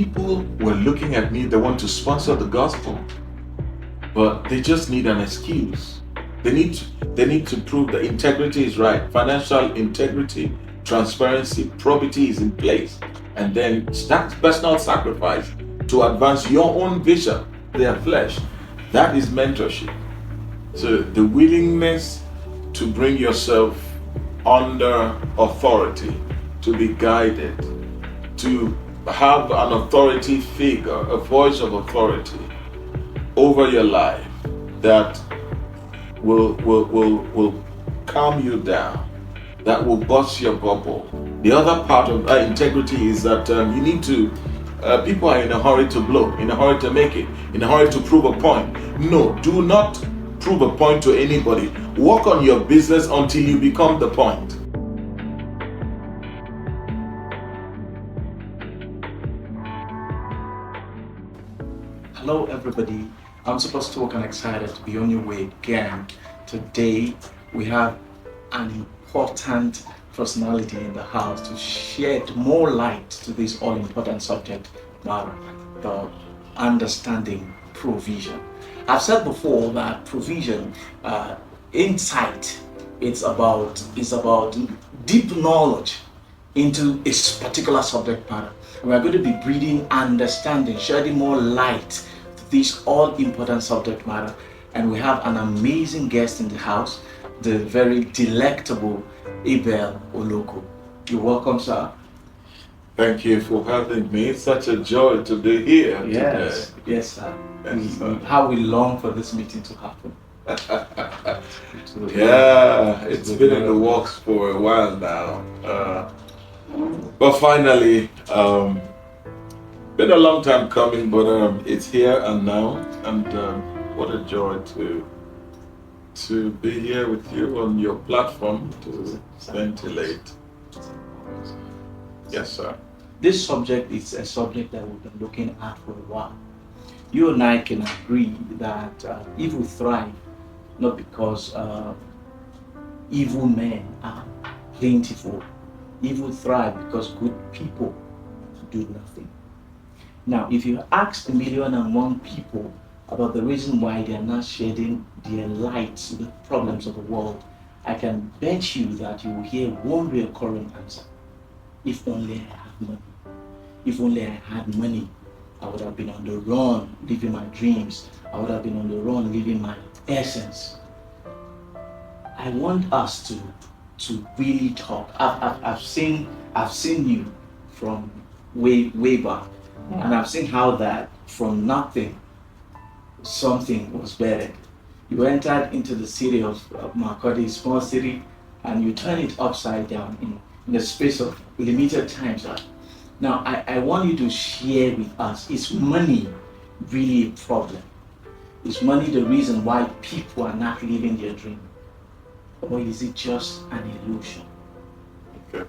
people were looking at me, they want to sponsor the gospel, but they just need an excuse. They need to prove that integrity is right, financial integrity, transparency, probity is in place, and then that personal sacrifice to advance your own vision, their flesh. That is mentorship. So the willingness to bring yourself under authority, to be guided, to have an authority figure, a voice of authority over your life that will calm you down, that will bust your bubble. The other part of integrity is that you need to. People are in a hurry to blow, in a hurry to make it, in a hurry to prove a point. No, do not prove a point to anybody. Work on your business until you become the point. Hello, everybody. I'm super stoked and excited to be on your way again. Today, we have an important personality in the house to shed more light to this all-important subject matter, the understanding provision. I've said before that provision, insight, it's about deep knowledge into a particular subject matter. We are going to be breathing understanding, shedding more light to this all important subject matter. And we have an amazing guest in the house, the very delectable Abel Oloko. You're welcome, sir. Thank you for having me. It's such a joy to be here Yes, yes, sir. Yes, sir. How we long for this meeting to happen. today. Yeah, it's been in the works for a while now. But finally, been a long time coming, but it's here and now, and what a joy to be here with you on your platform to ventilate. Yes, sir. This subject is a subject that we've been looking at for a while. You and I can agree that evil thrive not because evil men are plentiful. Evil thrive because good people do nothing. Now, if you ask 1,000,001 people about the reason why they are not shedding their light to the problems of the world, I can bet you that you will hear one recurring answer. If only I had money. If only I had money, I would have been on the run, living my dreams. I would have been on the run, living my essence. I want us to really talk. I've seen you from way back, and I've seen how that from nothing something was better. You entered into the city of Makurdi, small city, and you turn it upside down in the space of limited time. Now, I want you to share with us, is money really a problem? Is money the reason why people are not living their dream? Or is it just an illusion? Okay.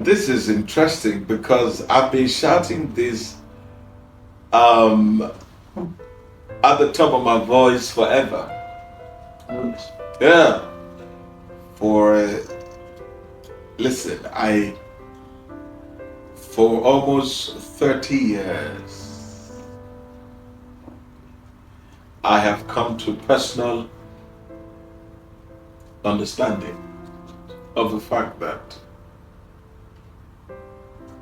This is interesting because I've been shouting this at the top of my voice forever. Yes. Yeah. Listen, for almost 30 years, I have come to personal understanding of the fact that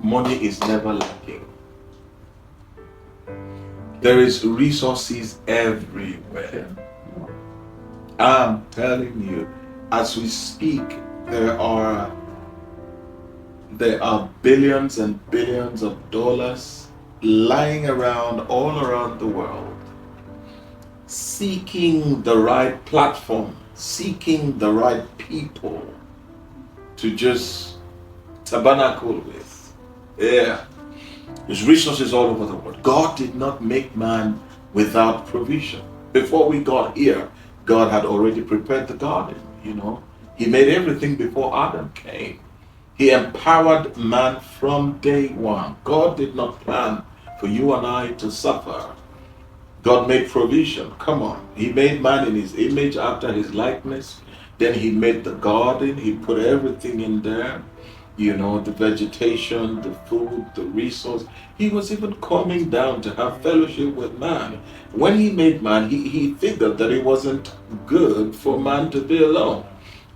money is never lacking. There is resources everywhere. I'm telling you, as we speak, there are billions and billions of dollars lying around all around the world, seeking the right platform, seeking the right people to just tabernacle with. Yeah. There's resources all over the world. God did not make man without provision. Before we got here, God had already prepared the garden, He made everything before Adam came. He empowered man from day one. God did not plan for you and I to suffer. God made provision. Come on. He made man in his image after his likeness. Then he made the garden. He put everything in there. the vegetation, the food, the resource. He was even coming down to have fellowship with man. When he made man, he figured that it wasn't good for man to be alone.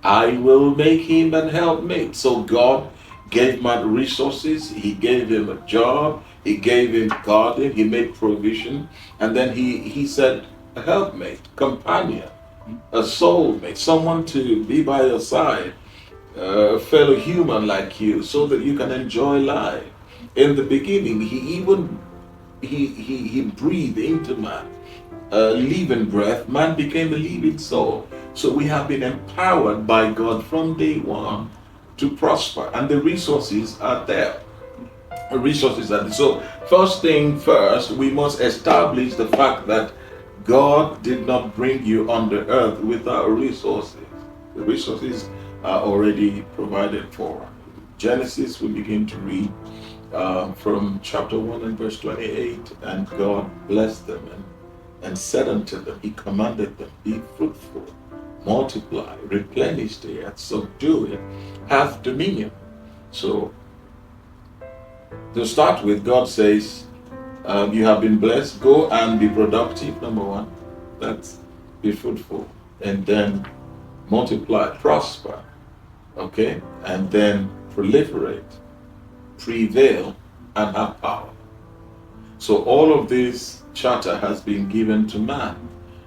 I will make him an helpmate. So God gave man resources, he gave him a job, he gave him garden, he made provision, and then he said, a helpmate, companion, a soulmate, someone to be by your side, a fellow human like you, so that you can enjoy life. In the beginning, he even he breathed into man a living breath. Man became a living soul. So we have been empowered by God from day one to prosper, and the resources are there. The resources are there. So first thing first, we must establish the fact that God did not bring you on the earth without resources. The resources are already provided for. Genesis, we begin to read from chapter 1 and verse 28, and God blessed them and said unto them, he commanded them, be fruitful, multiply, replenish the earth, subdue it, have dominion. So to start with, God says, you have been blessed, go and be productive, number one. That's be fruitful. And then multiply, prosper, okay? And then proliferate, prevail, and have power. So all of this charter has been given to man,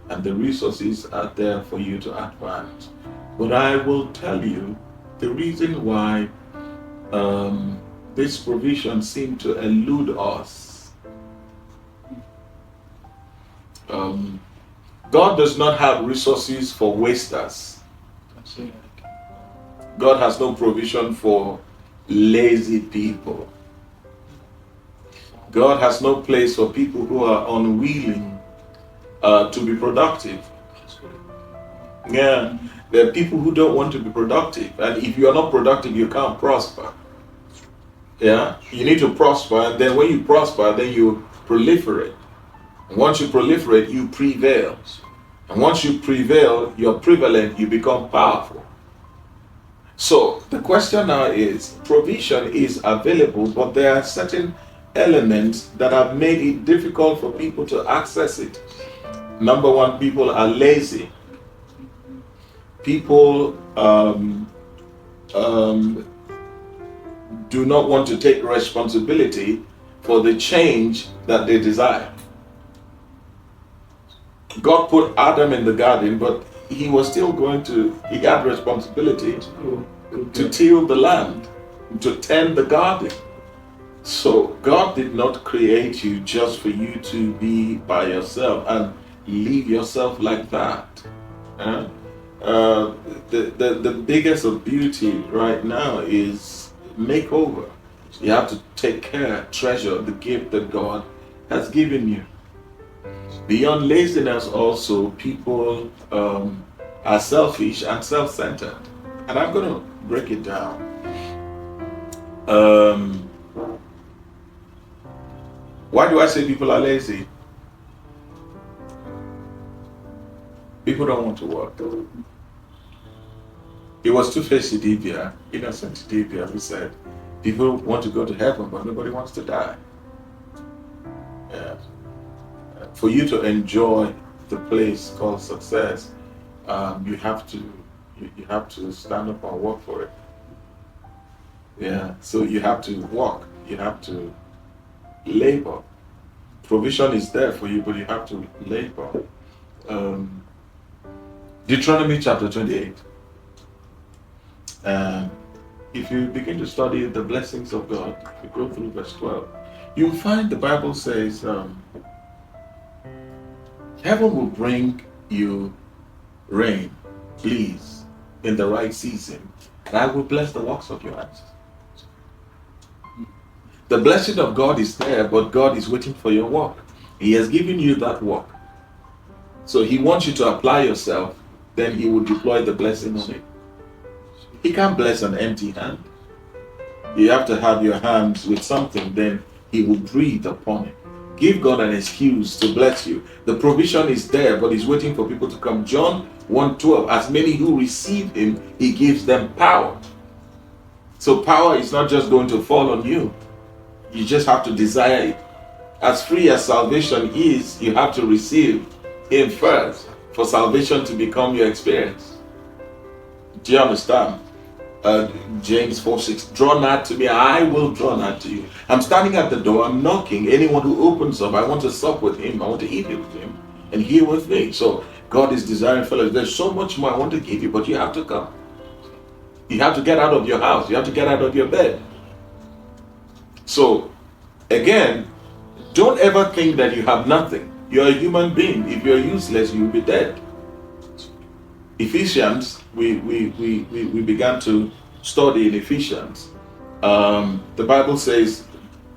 and the resources are there for you to advance. But I will tell you the reason why this provision seemed to elude us. God does not have resources for wasters. God has no provision for lazy people. God has no place for people who are unwilling to be productive. Yeah, there are people who don't want to be productive, and if you are not productive, you can't prosper. Yeah, you need to prosper, and then when you prosper, then you proliferate. And once you proliferate, you prevail. And once you prevail, you're prevalent, you become powerful. So the question now is, provision is available, but there are certain elements that have made it difficult for people to access it. Number one, people are lazy. People do not want to take responsibility for the change that they desire. God put Adam in the garden, but he had responsibility to till the land, to tend the garden. So God did not create you just for you to be by yourself and leave yourself like that. The biggest of beauty right now is makeover. You have to take care, treasure the gift that God has given you. Beyond laziness also, people are selfish and self-centered. And I'm going to break it down. Why do I say people are lazy? People don't want to work. It was Two-Face Idibia, innocent Idibia, who said, people want to go to heaven, but nobody wants to die. Yeah. For you to enjoy the place called success, you have to stand up and work for it. Yeah. So you have to work. You have to labor. Provision is there for you, but you have to labor. Deuteronomy chapter 28. If you begin to study the blessings of God, if you go through verse 12, you'll find the Bible says, heaven will bring you rain, please, in the right season, and I will bless the works of your hands. The blessing of God is there, but God is waiting for your work. He has given you that work. So he wants you to apply yourself, then he will deploy the blessing on it. He can't bless an empty hand. You have to have your hands with something, then he will breathe upon it. Give God an excuse to bless you. The provision is there, but he's waiting for people to come. John 1:12, as many who receive him, he gives them power. So power is not just going to fall on you. You just have to desire it. As free as salvation is, you have to receive Him first for salvation to become your experience. Do you understand? James 4:6, draw nigh to me, I will draw nigh to you. I'm standing at the door, I'm knocking. Anyone who opens up, I want to sup with him, I want to eat with him, and he with me. So God is desiring fellowship. There's so much more I want to give you, but you have to come. You have to get out of your house, you have to get out of your bed. So again, don't ever think that you have nothing. You're a human being. If you're useless, you'll be dead. Ephesians, we began to study in Ephesians. The Bible says,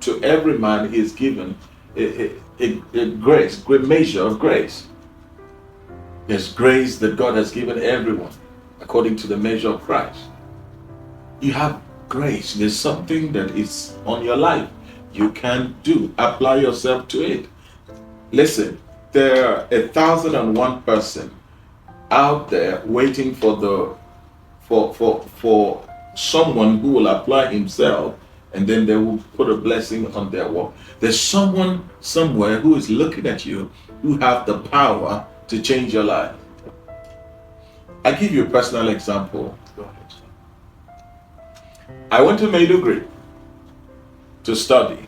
to every man he is given a grace, great measure of grace. There's grace that God has given everyone according to the measure of Christ. You have grace. There's something that is on your life you can do. Apply yourself to it. Listen, there are 1,001 person out there waiting for someone who will apply himself, and then they will put a blessing on their work. There's someone somewhere who is looking at you, who have the power to change your life. I give you a personal example. I went to Maiduguri to study.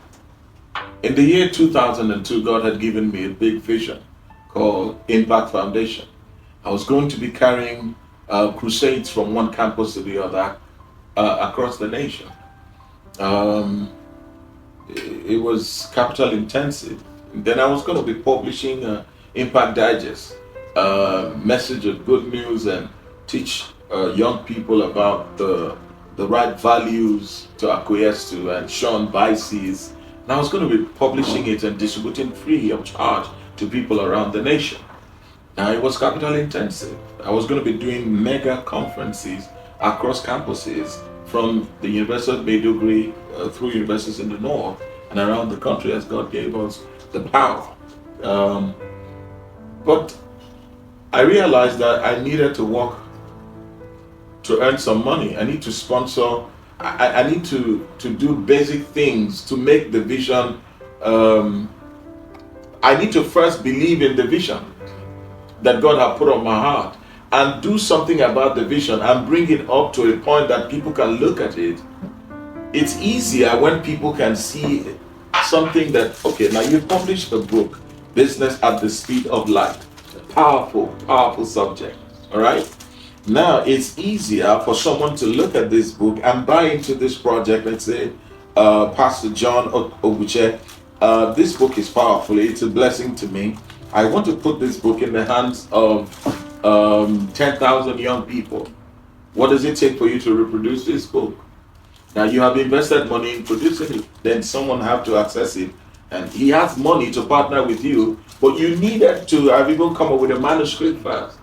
In the year 2002, God had given me a big vision called Impact Foundation. I was going to be carrying crusades from one campus to the other across the nation. It was capital intensive. Then I was going to be publishing Impact Digest, message of good news, and teach young people about the right values to acquiesce to and shun vices. And I was going to be publishing it and distributing free of charge to people around the nation. Now, it was capital intensive. I was going to be doing mega conferences across campuses from the University of Maiduguri through universities in the north and around the country as God gave us the power. But I realized that I needed to work to earn some money. I need to sponsor. I need to do basic things to make the vision. I need to first believe in the vision that God has put on my heart and do something about the vision and bring it up to a point that people can look at it. It's easier when people can see something that, okay, now you published a book, Business at the Speed of Light. Powerful subject. All right. Now it's easier for someone to look at this book and buy into this project and say, Pastor John Oguche, this book is powerful. It's a blessing to me. I want to put this book in the hands of 10,000 young people. What does it take for you to reproduce this book? Now you have invested money in producing it. Then someone have to access it. And he has money to partner with you, but you needed to have even come up with a manuscript first.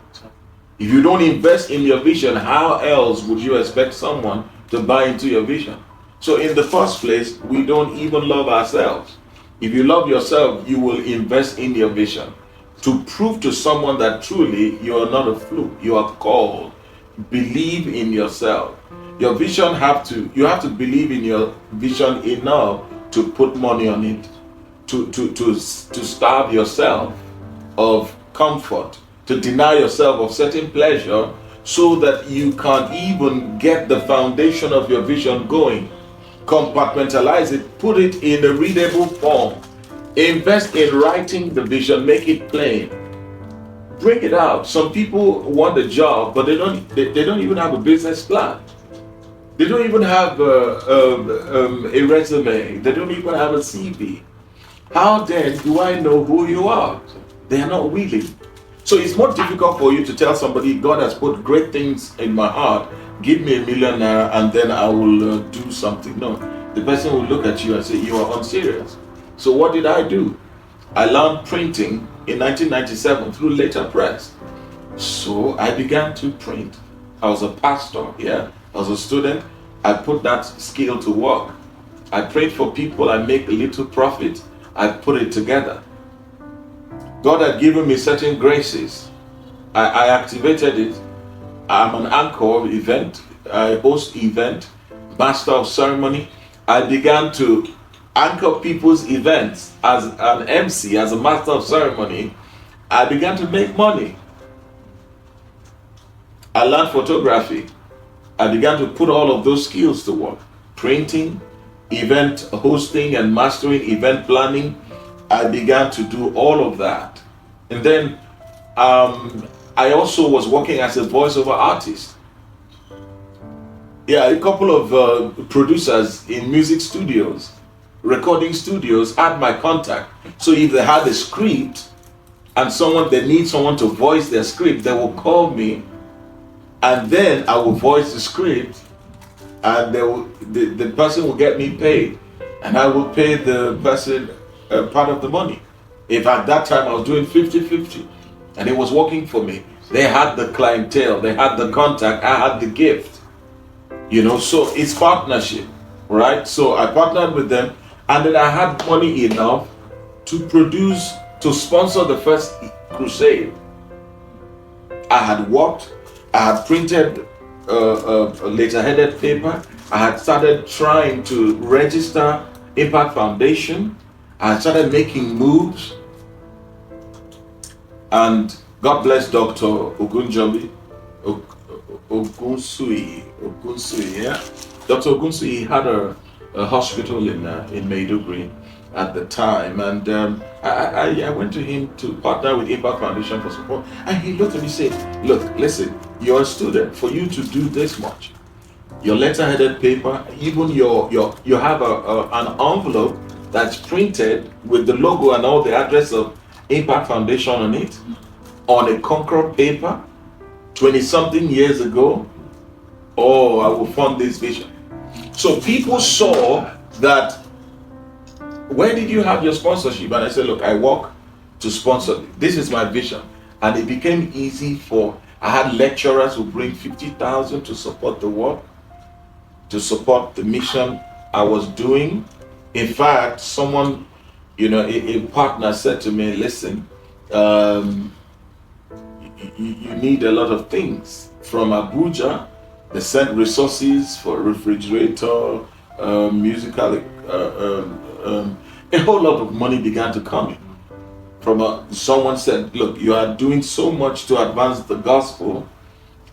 If you don't invest in your vision, how else would you expect someone to buy into your vision? So in the first place, we don't even love ourselves. If you love yourself, you will invest in your vision to prove to someone that truly you are not a fluke. You are called. Believe in yourself. Your vision you have to believe in your vision enough to put money on it, to starve yourself of comfort, to deny yourself of certain pleasure so that you can even get the foundation of your vision going. Compartmentalize it, put it in a readable form. Invest in writing the vision, make it plain. Bring it out. Some people want a job, but they don't even have a business plan. They don't even have a resume. They don't even have a CV. How then do I know who you are? They are not willing. So it's more difficult for you to tell somebody, God has put great things in my heart, give me $1 million and then I will do something. No, the person will look at you and say, you are unserious. So what did I do? I learned printing in 1997 through Later Press. So I began to print. I was a pastor, I was a student. I put that skill to work. I prayed for people, I make a little profit. I put it together. God had given me certain graces. I activated it. I'm an anchor of event. I host event. master of ceremony. I began to anchor people's events as an MC, as a master of ceremony. I began to make money. I learned photography. I began to put all of those skills to work. Printing, event hosting and mastering, event planning. I began to do all of that. And then I also was working as a voiceover artist. Yeah, a couple of producers in music studios, recording studios had my contact. So if they had a script and they need someone to voice their script, they will call me, and then I will voice the script, and the person will get me paid, and I will pay the person part of the money. If at that time I was doing 50-50, and it was working for me. They had the clientele, they had the contact, I had the gift. So it's partnership, right? So I partnered with them, and then I had money enough to sponsor the first crusade. I had worked, I had printed a letter-headed paper. I had started trying to register Impact Foundation. I had started making moves. And God bless Dr. Ogunjobi, Ogunsui, yeah. Dr. Ogunsui had a hospital in Maiduguri at the time, and I went to him to partner with Impact Foundation for support, and he looked at me and said, look, listen, you're a student. For you to do this much, your letter-headed paper, even you have an envelope that's printed with the logo and all the address of Impact Foundation on it, on a Concord paper, 20-something years ago. Oh, I will fund this vision. So people saw that, where did you have your sponsorship? And I said, look, I work to sponsor. This is my vision. And it became easy I had lecturers who bring 50,000 to support the work, to support the mission I was doing. In fact, someone, a partner said to me, listen, you need a lot of things. From Abuja, they sent resources for refrigerator, musical, a whole lot of money began to come in. Someone said, look, you are doing so much to advance the gospel,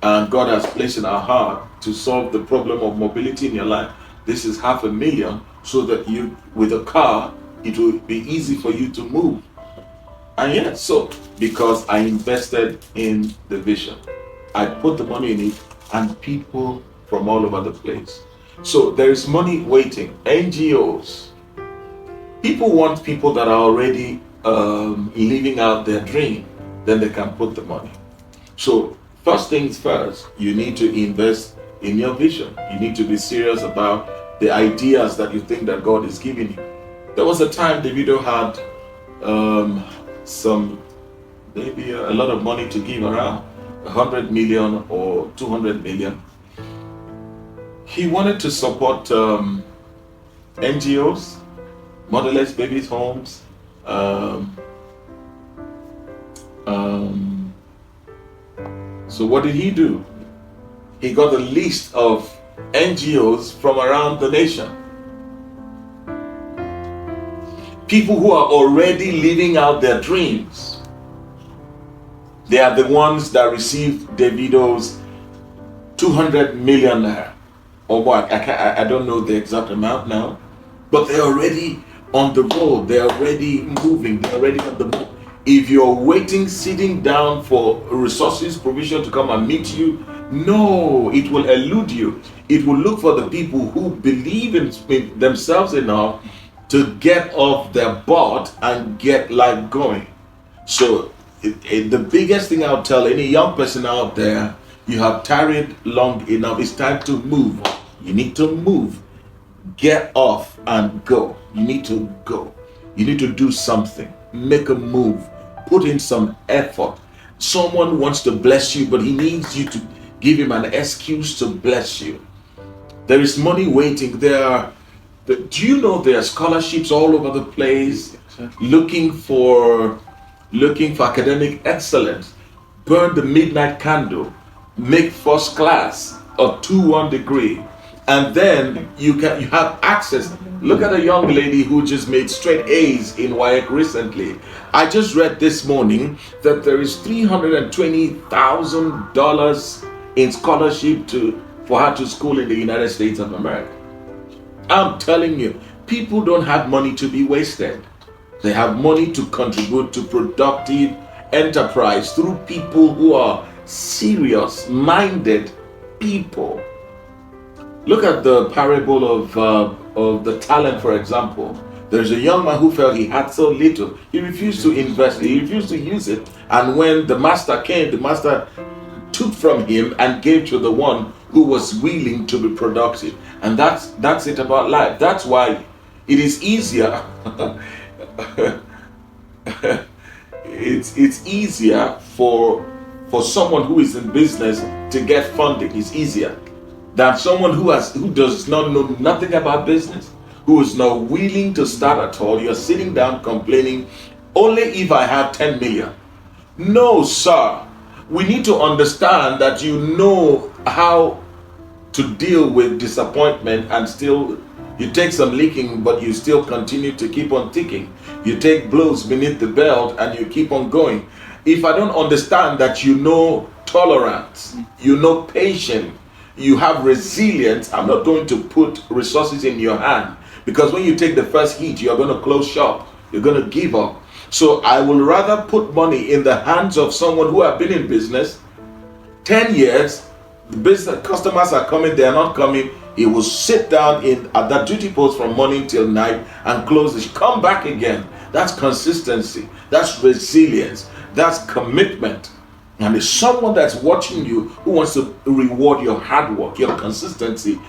and God has placed in our heart to solve the problem of mobility in your life. This is $500,000, so that you, with a car, it will be easy for you to move. And yet, so because I invested in the vision, I put the money in it, and people from all over the place. So there is money waiting. NGOs, people want people that are already living out their dream, then they can put the money. So first things first, you need to invest in your vision. You need to be serious about the ideas that you think that God is giving you. There was a time Davido had maybe a lot of money to give around, 100 million or 200 million. He wanted to support NGOs, motherless babies' homes, so what did he do? He got a list of NGOs from around the nation. People who are already living out their dreams. They are the ones that received Davido's 200 million naira. Or what? I don't know the exact amount now. But they're already on the road. They're already moving. They're already on the move. If you're waiting, sitting down for resources, provision to come and meet you, no, it will elude you. It will look for the people who believe in themselves enough to get off their butt and get life going. So the biggest thing I'll tell any young person out there, you have tarried long enough. It's time to move. You need to move. Get off and go. You need to go. You need to do something. Make a move. Put in some effort. Someone wants to bless you, but he needs you to give him an excuse to bless you. There is money waiting. Do you know there are scholarships all over the place looking for academic excellence? Burn the midnight candle, make first class or 2-1 degree, and then you have access. Look at a young lady who just made straight A's in WAEC recently. I just read this morning that there is $320,000 in scholarship for her to school in the United States of America. I'm telling you, people don't have money to be wasted. They have money to contribute to productive enterprise through people who are serious-minded people. Look at the parable of the talent, for example. There's a young man who felt he had so little. He refused to invest. He refused to use it. And when the master came, the master took from him and gave to the one who was willing to be productive. And that's it about life. That's why it is easier. It's easier for someone who is in business to get funding. It's easier than someone who does not know nothing about business, who is not willing to start at all. You're sitting down complaining, only if I have 10 million. No, sir. We need to understand that you know how to deal with disappointment, and still you take some licking, but you still continue to keep on ticking. You take blows beneath the belt and you keep on going. If I don't understand that you know tolerance, you know patience, you have resilience, I'm not going to put resources in your hand, because when you take the first hit, you're going to close shop. You're going to give up. So I will rather put money in the hands of someone who have been in business 10 years. The business customers are coming, they are not coming. He will sit down at that duty post from morning till night and close it. Come back again. That's consistency. That's resilience. That's commitment. And it's someone that's watching you who wants to reward your hard work, your consistency,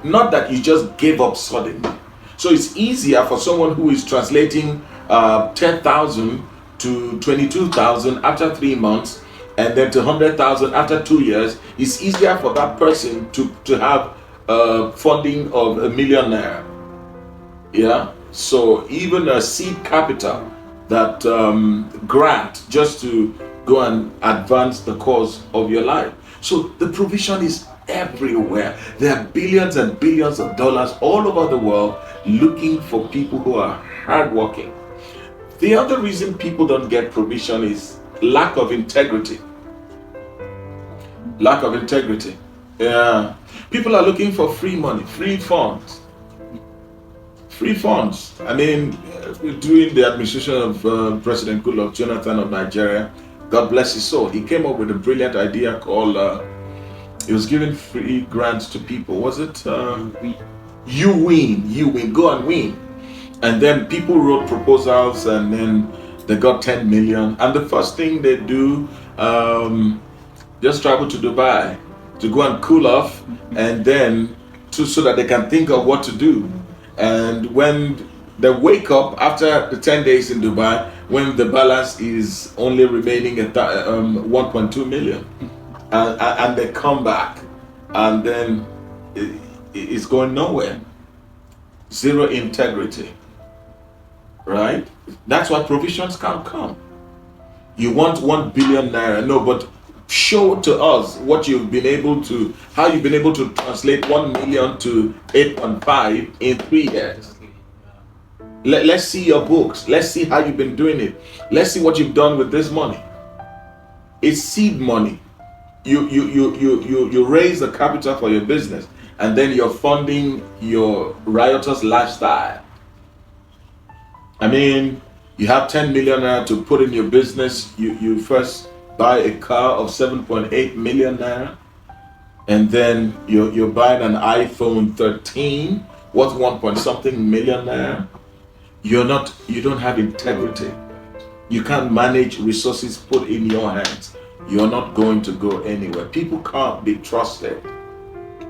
not that you just gave up suddenly. So it's easier for someone who is translating 10,000 to 22,000 after 3 months, and then to 100,000 after 2 years. It's easier for that person to have funding of $1 million. Yeah. So even a seed capital, that grant, just to go and advance the cause of your life. So the provision is everywhere. There are billions and billions of dollars all over the world looking for people who are hardworking. The other reason people don't get provision is lack of integrity. Lack of integrity. Yeah. People are looking for free money, free funds. Free funds. I mean, during the administration of President Goodluck Jonathan of Nigeria, God bless his soul, he came up with a brilliant idea called, he was giving free grants to people. Was it? You win, go and win. And then people wrote proposals, and then they got 10 million. And the first thing they do, just travel to Dubai to go and cool off, and then so that they can think of what to do. And when they wake up after the 10 days in Dubai, when the balance is only remaining at 1.2 million, and they come back, and then it's going nowhere. Zero integrity. Right? That's why provisions can't come. You want 1 billion naira, no, but show to us what you've been able to, how you've been able to translate 1 million to 8.5 in 3 years. Let's see your books. Let's see how you've been doing it. Let's see what you've done with this money. It's seed money. You raise the capital for your business, and then you're funding your riotous lifestyle. I mean, you have 10 million naira to put in your business. You first buy a car of 7.8 million naira, and then you're buying an iPhone 13 worth 1 million naira. You don't have integrity. You can't manage resources put in your hands. You're not going to go anywhere. People can't be trusted.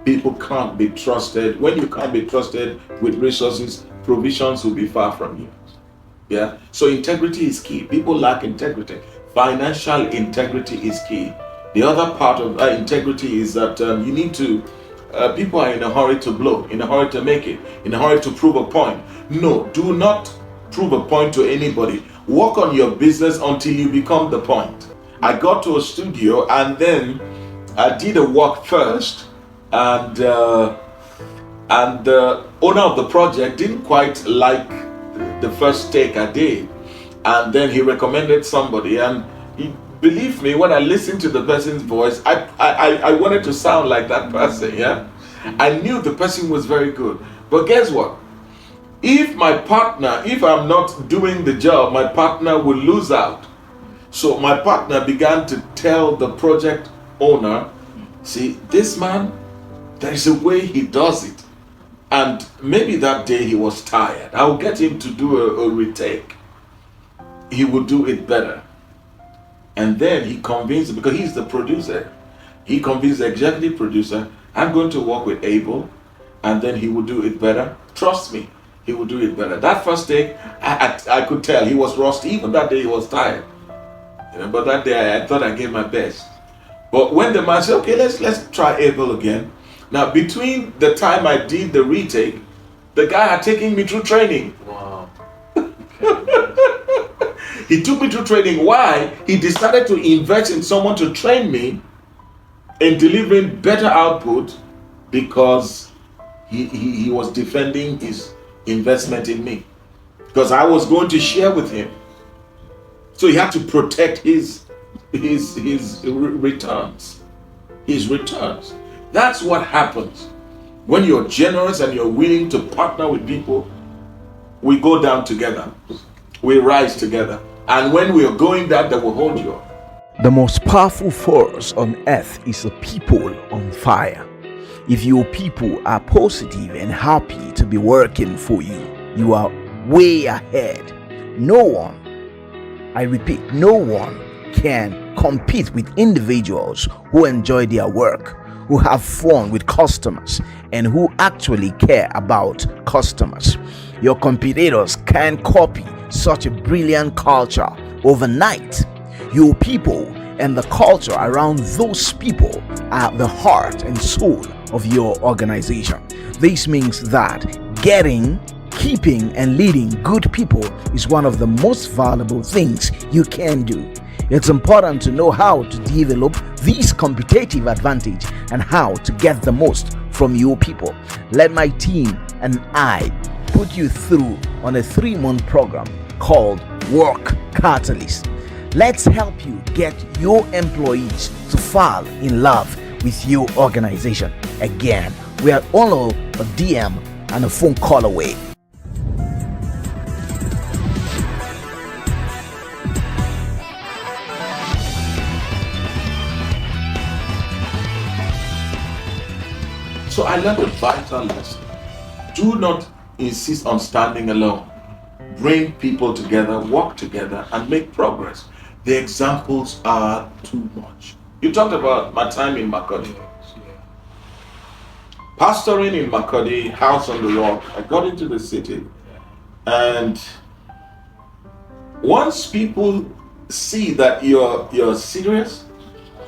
People can't be trusted. When you can't be trusted with resources, provisions will be far from you. Yeah. So integrity is key. People lack integrity. Financial integrity is key. The other part of integrity is that you need to, people are in a hurry to blow, in a hurry to make it, in a hurry to prove a point. No, do not prove a point to anybody. Work on your business until you become the point. I got to a studio, and then I did a work first, and And the owner of the project didn't quite like the first take I did. And then he recommended somebody. And he, believe me, when I listened to the person's voice, I wanted to sound like that person, yeah? I knew the person was very good. But guess what? If I'm not doing the job, my partner will lose out. So my partner began to tell the project owner, see, this man, there is a way he does it. And maybe that day he was tired. I'll get him to do a retake. He will do it better. And then he convinced, because he's the producer, he convinced the executive producer, I'm going to work with Abel, and then he will do it better. Trust me, he will do it better. That first take, I could tell he was rusty. Even that day he was tired. But that day I thought I gave my best. But when the man said, okay, let's try Abel again. Now, between the time I did the retake, the guy had taken me through training. Wow. He took me through training. Why? He decided to invest in someone to train me in delivering better output because he was defending his investment in me. Because I was going to share with him. So he had to protect his returns. His returns. That's what happens. When you're generous and you're willing to partner with people, we go down together. We rise together. And when we are going down, they will hold you up. The most powerful force on earth is the people on fire. If your people are positive and happy to be working for you, you are way ahead. No one, I repeat, no one can compete with individuals who enjoy their work, who have fun with customers, and who actually care about customers. Your competitors can't copy such a brilliant culture overnight. Your people and the culture around those people are the heart and soul of your organization. This means that getting, keeping, and leading good people is one of the most valuable things you can do. It's important to know how to develop this competitive advantage and how to get the most from your people. Let my team and I put you through on a 3-month program called Work Catalyst. Let's help you get your employees to fall in love with your organization. Again, we are all a DM and a phone call away. So I learned a vital lesson. Do not insist on standing alone. Bring people together, work together, and make progress. The examples are too much. You talked about my time in Makurdi. Pastoring in Makurdi, House on the Rock, I got into the city. And once people see that you're serious,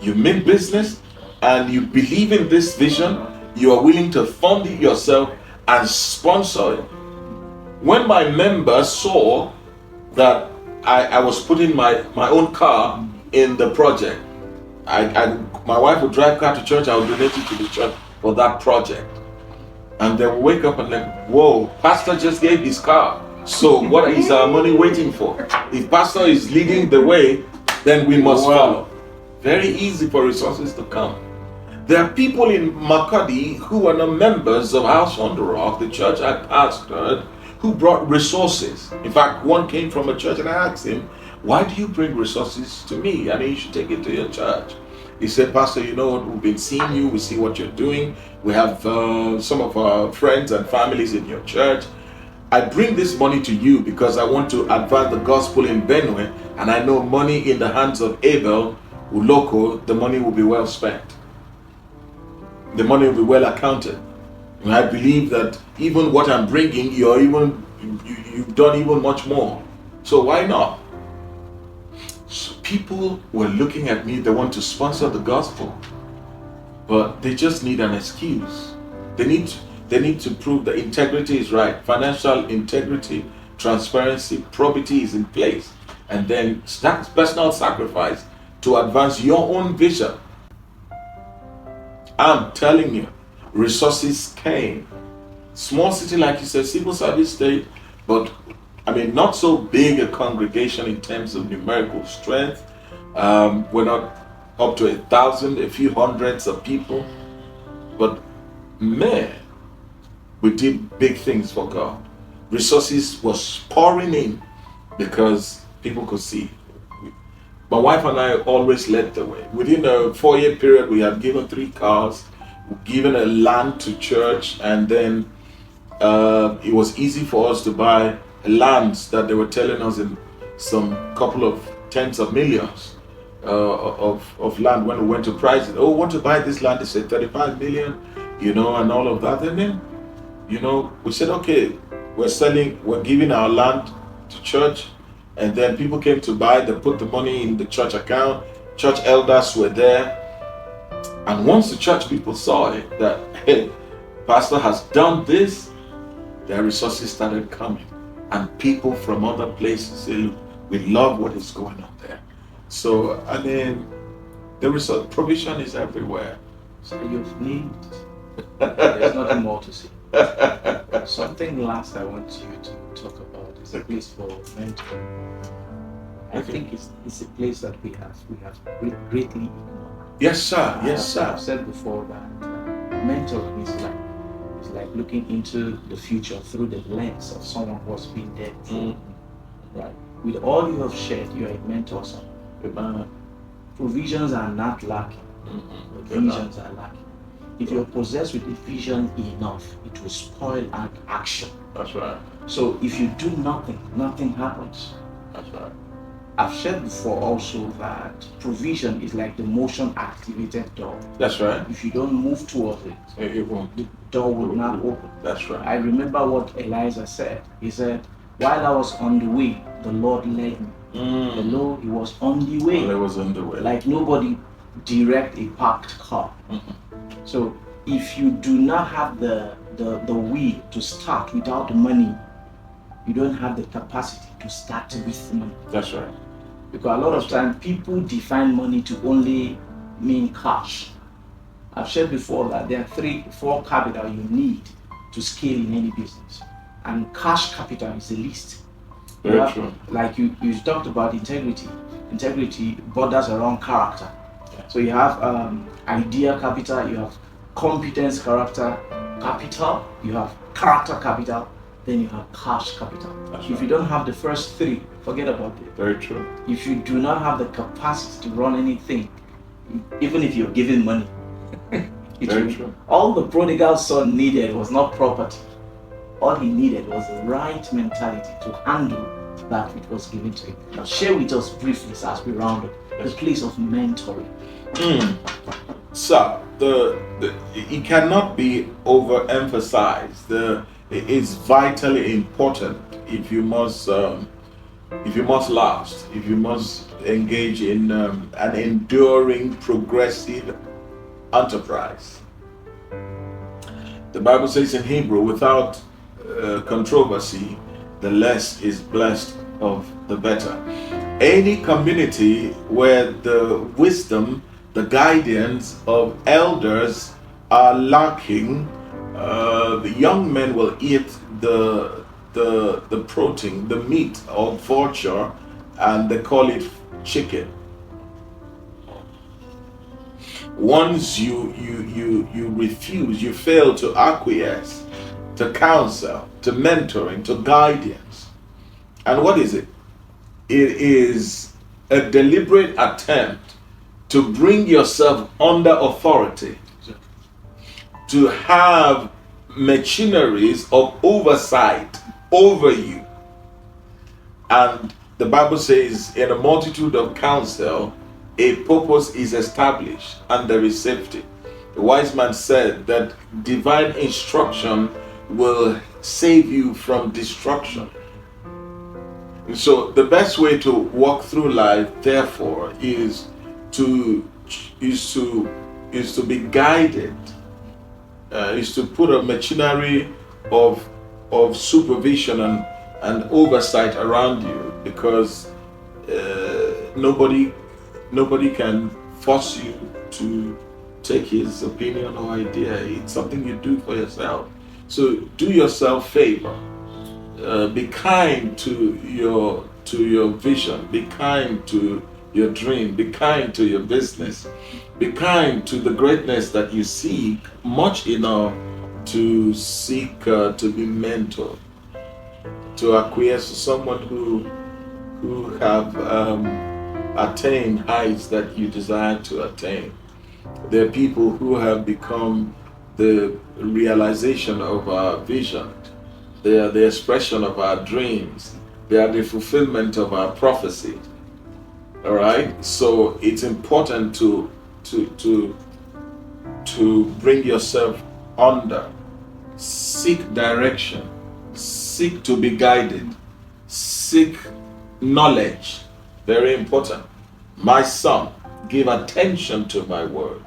you mean business, and you believe in this vision, you are willing to fund it yourself and sponsor it. When my members saw that I was putting my own car in the project, my wife would drive car to church, I would donate it to the church for that project. And they would wake up and like, whoa, pastor just gave his car. So what is our money waiting for? If pastor is leading the way, then we must follow. Very easy for resources to come. There are people in Makurdi who are not members of House on the Rock, the church I pastored, who brought resources. In fact, one came from a church and I asked him, why do you bring resources to me? I mean, you should take it to your church. He said, Pastor, you know what, we've been seeing you, we see what you're doing. We have some of our friends and families in your church. I bring this money to you because I want to advance the gospel in Benue, and I know money in the hands of Abel Uloko, the money will be well spent. The money will be well accounted. And I believe that even what I'm bringing, you've done even much more. So why not? So people were looking at me, they want to sponsor the gospel, but they just need an excuse. They need to prove that integrity is right. Financial integrity, transparency, probity is in place. And then personal sacrifice to advance your own vision. I'm telling you, resources came. Small city, like you said, civil service state, but I mean, not so big a congregation in terms of numerical strength. We're not up to 1,000, a few hundreds of people, but man, we did big things for God. Resources was pouring in because people could see. My wife and I always led the way. Within a 4-year period, we had given 3 cars, given a land to church, and then it was easy for us to buy lands that they were telling us in some couple of tens of millions of land. When we went to price it, oh, want to buy this land? They said 35 million, and all of that. And then, we said, okay, we're giving our land to church. And then people came to buy, they put the money in the church account. Church elders were there. And once the church people saw it, that, hey, pastor has done this, their resources started coming. And people from other places say, look, we love what is going on there. So, I mean, the resource provision is everywhere. So you've named it. There's nothing more to say. Something last I want you to talk about is a place for mentoring. I think it's a place that we have greatly ignored. Yes, sir. Yes, sir. I've said before that mentoring is like looking into the future through the lens of someone who has been there before. Right? With all you have shared, you are a mentor. Provisions are not lacking. Visions are lacking. If you're possessed with a vision enough, it will spoil action. That's right. So if you do nothing, nothing happens. That's right. I've shared before also that provision is like the motion activated door. That's right. If you don't move towards it, It won't. the door will not open. That's right. I remember what Elijah said. He said, while I was on the way, the Lord led me. Hello, he was on the way. Well, it was on the way. Like nobody direct a parked car. So if you do not have the will to start without the money, you don't have the capacity to start with money. That's right. Because a lot of times people define money to only mean cash. I've said before that there are 3-4 capital you need to scale in any business, and cash capital is the least. Very true. Like you talked about integrity. Integrity borders around character. So you have idea capital, you have competence capital, you have character capital, then you have cash capital. If you don't have the first 3, forget about it. Very true. If you do not have the capacity to run anything, even if you're given money, Very true. all the prodigal son needed was not property. All he needed was the right mentality to handle that which was given to him. Share with us briefly as we round up the place of mentoring. So it cannot be overemphasized. It is vitally important if you must last, if you must engage in an enduring, progressive enterprise. The Bible says in Hebrew, without controversy, the less is blessed of the better. Any community where the wisdom, the guidance of elders are lacking, the young men will eat the protein, the meat of vulture, and they call it chicken. Once you refuse, you fail to acquiesce, to counsel, to mentoring, to guidance. And what is it? It is a deliberate attempt to bring yourself under authority, to have machineries of oversight over you. And the Bible says, in a multitude of counsel, a purpose is established and there is safety. The wise man said that divine instruction will save you from destruction. And so the best way to walk through life, therefore, is to be guided, is to put a machinery of supervision and oversight around you, because nobody can force you to take his opinion or idea. It's something you do for yourself. So do yourself favor. Be kind to your vision. Be kind to your dream. Be kind to your business. Be kind to the greatness that you seek, much enough to seek to be mentored, to acquiesce to someone who have attained heights that you desire to attain. There are people who have become the realization of our vision. They are the expression of our dreams. They are the fulfillment of our prophecy. All right. So it's important to bring yourself under, seek direction, seek to be guided, seek knowledge. Very important. My son, give attention to my words.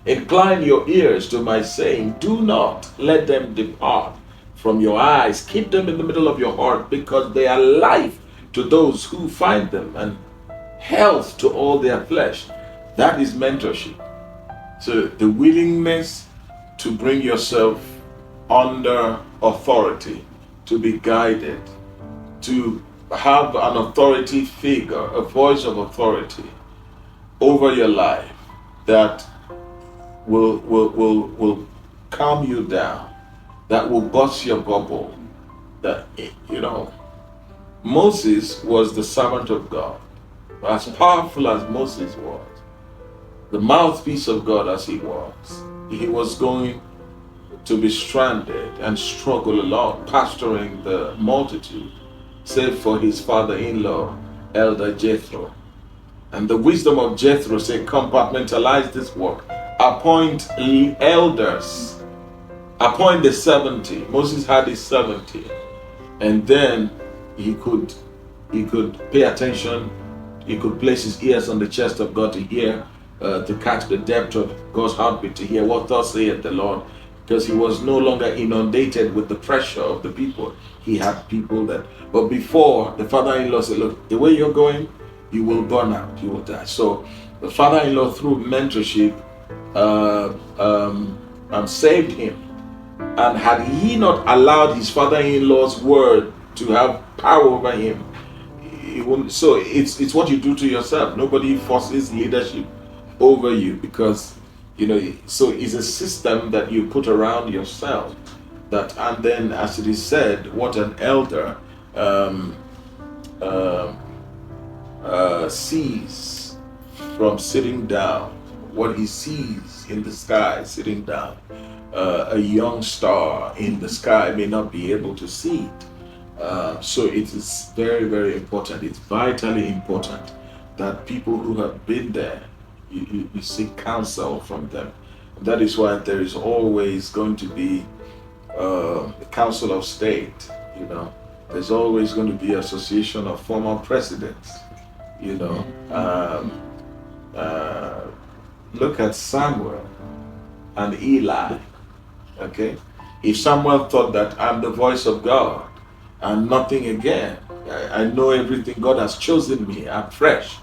Incline your ears to my saying. Do not let them depart from your eyes. Keep them in the middle of your heart, because they are life to those who find them and health to all their flesh. That is mentorship. So the willingness to bring yourself under authority, to be guided, to have an authority figure, a voice of authority over your life that will calm you down, that will bust your bubble. That, Moses was the servant of God. As powerful as Moses was, the mouthpiece of God as he was going to be stranded and struggle along, pastoring the multitude, save for his father-in-law, Elder Jethro. And the wisdom of Jethro said, compartmentalize this work. Appoint elders. Appoint the 70. Moses had his 70. And then he could pay attention. He could place his ears on the chest of God to hear, to catch the depth of God's heartbeat, to hear what thus saith the Lord. Because he was no longer inundated with the pressure of the people. He had people but before, the father-in-law said, look, the way you're going, you will burn out, you will die. So the father-in-law, through mentorship, saved him. And had he not allowed his father-in-law's word to have power over him, he wouldn't. So it's what you do to yourself. Nobody forces leadership over you, because so it's a system that you put around yourself. And then, as it is said, what an elder sees from sitting down, what he sees in the sky sitting down, a young star in the sky may not be able to see it. So it is very, very important. It's vitally important that people who have been there, you seek counsel from them. That is why there is always going to be a Council of State. There's always going to be association of former presidents. Look at Samuel and Eli. Okay, if Samuel thought that I'm the voice of God and nothing again, I know everything, God has chosen me, I'm fresh,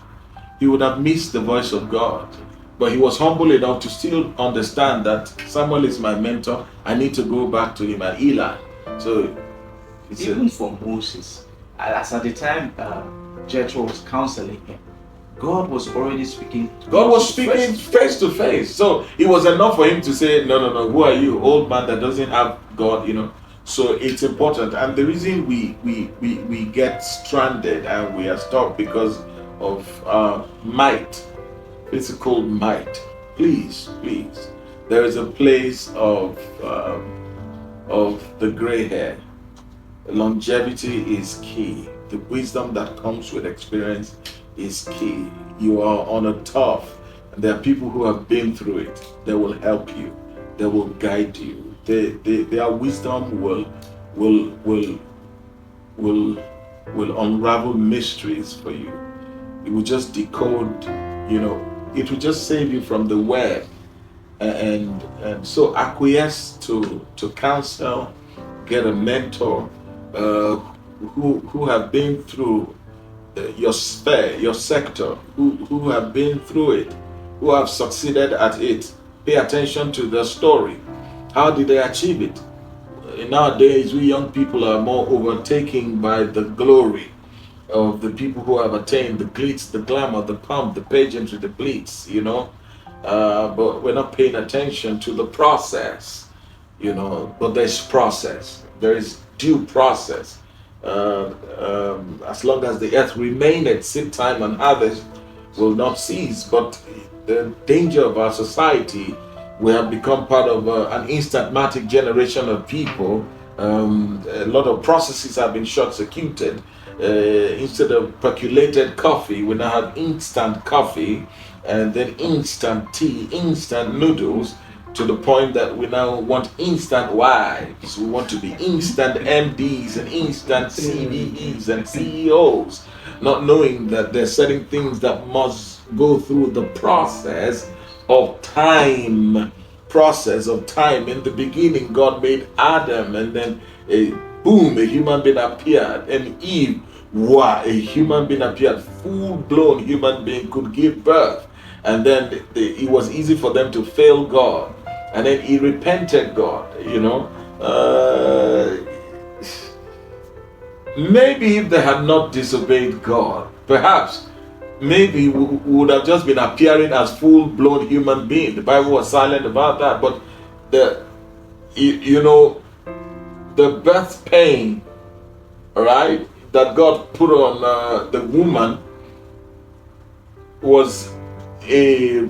he would have missed the voice of God. But he was humble enough to still understand that Samuel is my mentor. I need to go back to him, and Eli. So even for Moses, as at the time Jethro was counseling him, God was already speaking. God was speaking face to face. So it was enough for him to say, no, who are you, old man that doesn't have God, So it's important. And the reason we get stranded and we are stuck because of might, physical might. Please, there is a place of the gray hair. Longevity is key. The wisdom that comes with experience is key. You are on a tough, and there are people who have been through it. They will help you. They will guide you. Their wisdom will unravel mysteries for you. It will just decode. It will just save you from the web. And so acquiesce to counsel. Get a mentor who have been through your sphere, your sector, who have been through it, who have succeeded at it. Pay attention to their story. How did they achieve it? nowadays we young people are more overtaken by the glory of the people who have attained the glitz, the glamour, the pomp, the pageantry, the blitz, but we're not paying attention to the process, but there's process, there is due process. As long as the earth remaineth, seed time and harvest will not cease. But the danger of our society, we have become part of an instantmatic generation of people. A lot of processes have been short circuited. Instead of percolated coffee, we now have instant coffee, and then instant tea, instant noodles, to the point that we now want instant wives. We want to be instant MDs and instant CVEs and CEOs, not knowing that there's certain things that must go through the process of time. In the beginning, God made Adam, and then boom, a human being appeared, and Eve, wow, a human being appeared, full-blown human being could give birth. And then it was easy for them to fail God. And then he repented God, maybe if they had not disobeyed God, perhaps, maybe we would have just been appearing as full-blown human beings. The Bible was silent about that. But the birth pain, right, that God put on the woman was a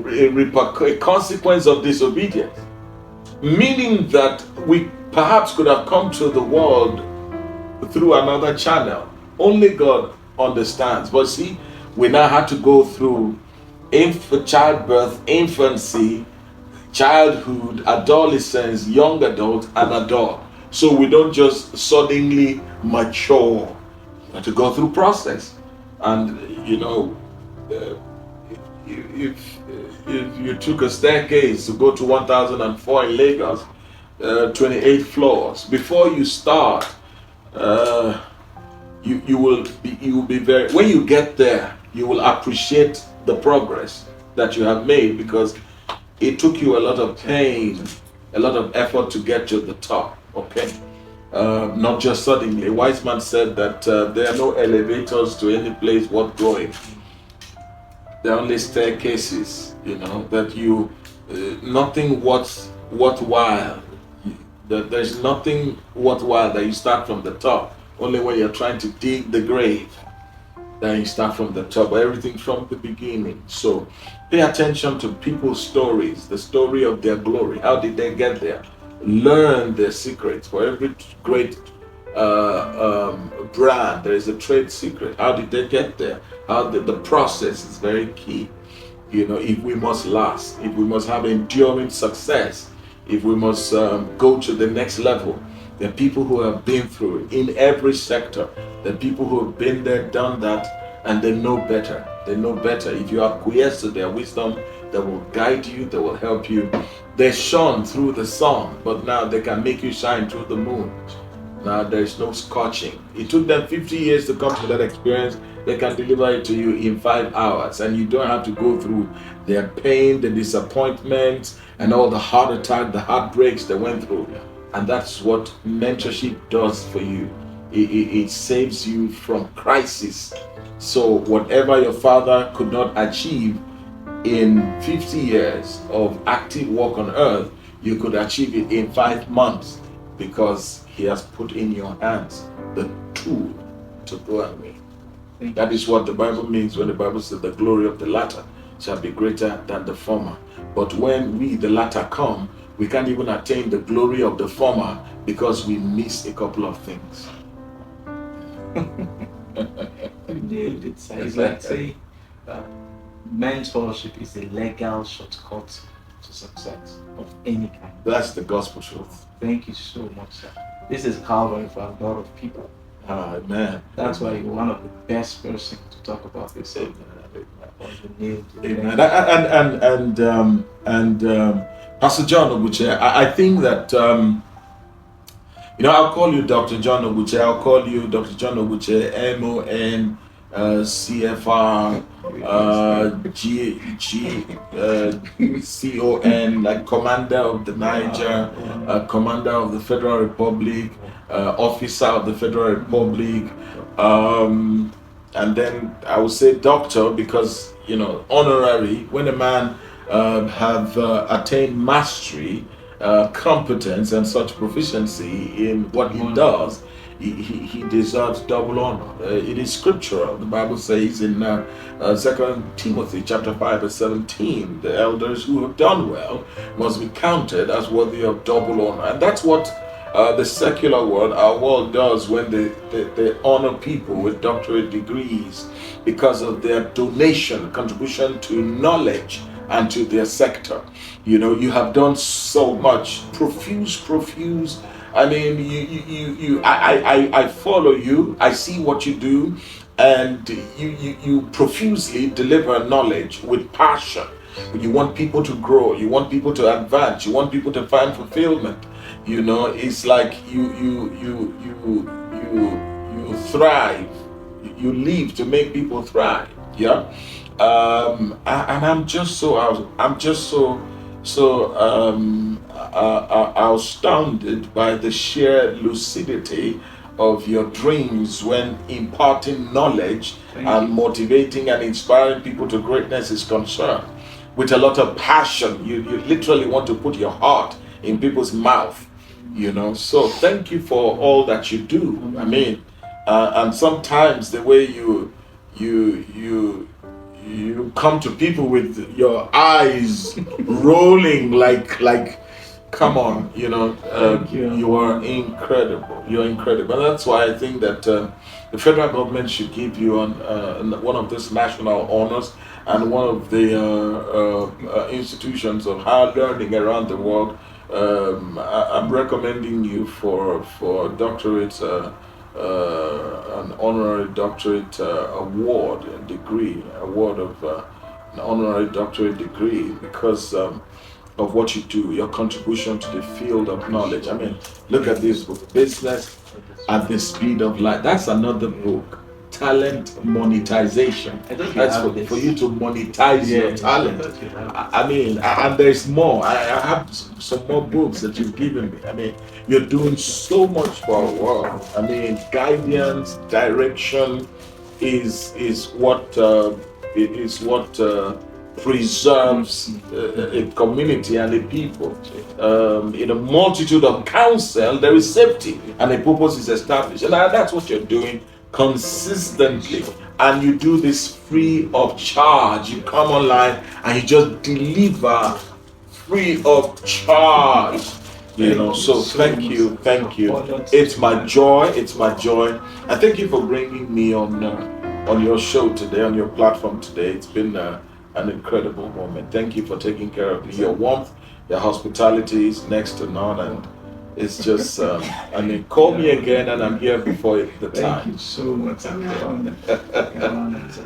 consequence of disobedience. Meaning that we perhaps could have come to the world through another channel. Only God understands. But see, we now had to go through childbirth, infancy, childhood, adolescence, young adult, and adult. So we don't just suddenly mature. We have to go through process. And if you took a staircase to go to 1004 in Lagos, 28 floors, before you start, you will be very, when you get there, you will appreciate the progress that you have made, because it took you a lot of pain, a lot of effort to get to the top. Okay, not just suddenly. A wise man said that there are no elevators to any place worth going. There are only staircases, that you, nothing worthwhile. There's nothing worthwhile that you start from the top. Only when you're trying to dig the grave, then you start from the top. But everything from the beginning. So pay attention to people's stories, the story of their glory. How did they get there? Learn their secrets. For every great brand, there is a trade secret. How did they get there? The process is very key. If we must last, if we must have enduring success, if we must go to the next level, the people who have been through it in every sector, the people who have been there, done that, and they know better. They know better. If you acquiesce to their wisdom, they will guide you, they will help you. They shone through the sun, but now they can make you shine through the moon. Now there is no scorching. It took them 50 years to come to that experience. They can deliver it to you in 5 hours, and you don't have to go through their pain, the disappointments, and all the heart attack, the heartbreaks they went through. And that's what mentorship does for you. It saves you from crisis. So whatever your father could not achieve in 50 years of active work on earth, you could achieve it in 5 months, because he has put in your hands the tool to go and win. That is what the Bible means when the Bible says the glory of the latter shall be greater than the former. But when we, the latter, come, we can't even attain the glory of the former because we miss a couple of things. Indeed, it's like saying mentorship is a legal shortcut to success of any kind. That's the gospel truth. Thank you so much, sir. This is Calvary for a lot of people. Amen. That's why you're one of the best persons to talk about this. Amen. Amen. And Pastor John Oguche, I think that I'll call you Dr. John Oguche. I'll call you Dr. John Oguche, MON CFR, CON, like Commander of the Niger, Commander of the Federal Republic, Officer of the Federal Republic, and then I would say doctor, because honorary. When a man have attained mastery, competence, and such proficiency in what he does, he deserves double honor. It is scriptural. The Bible says in 2 Timothy chapter 5 verse 17, the elders who have done well must be counted as worthy of double honor. And that's what the secular world, our world, does when they honor people with doctorate degrees because of their donation, contribution to knowledge and to their sector. You have done so much, profuse. I mean, I follow you. I see what you do, and you profusely deliver knowledge with passion. You want people to grow. You want people to advance. You want people to find fulfillment. It's like you thrive. You live to make people thrive. Yeah. And I'm just so astounded by the sheer lucidity of your dreams when imparting knowledge and motivating and inspiring people to greatness is concerned. With a lot of passion, you literally want to put your heart in people's mouth. So thank you for all that you do. I mean, and sometimes the way you come to people with your eyes rolling like come on, you are incredible. You're incredible. And that's why I think that the federal government should give you one of these national honors and one of the institutions of higher learning around the world. I'm recommending you for doctorate, an honorary doctorate award and degree, award of an honorary doctorate degree, because of what you do, your contribution to the field of knowledge. I mean, look at this book, Business at the Speed of Light. That's another book. Talent monetization. That's for you to monetize your talent. I mean, and there's more. I have some more books that you've given me. I mean, you're doing so much for our world. I mean, guidance, direction is what preserves a community and a people. In a multitude of counsel, there is safety, and a purpose is established. And that's what you're doing consistently, and you do this free of charge. You come online and you just deliver free of charge. So thank you. It's my joy. And thank you for bringing me on your show today, on your platform today. It's been an incredible moment. Thank you for taking care of me. Your warmth, your hospitality is next to none, and it's just, call me again, and I'm here before the time. Thank you so much,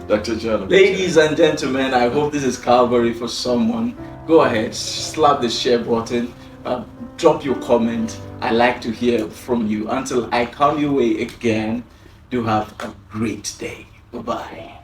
Dr. John. Ladies and gentlemen, I hope this is Calvary for someone. Go ahead, slap the share button, drop your comment. I like to hear from you. Until I come your way again, do have a great day. Bye-bye.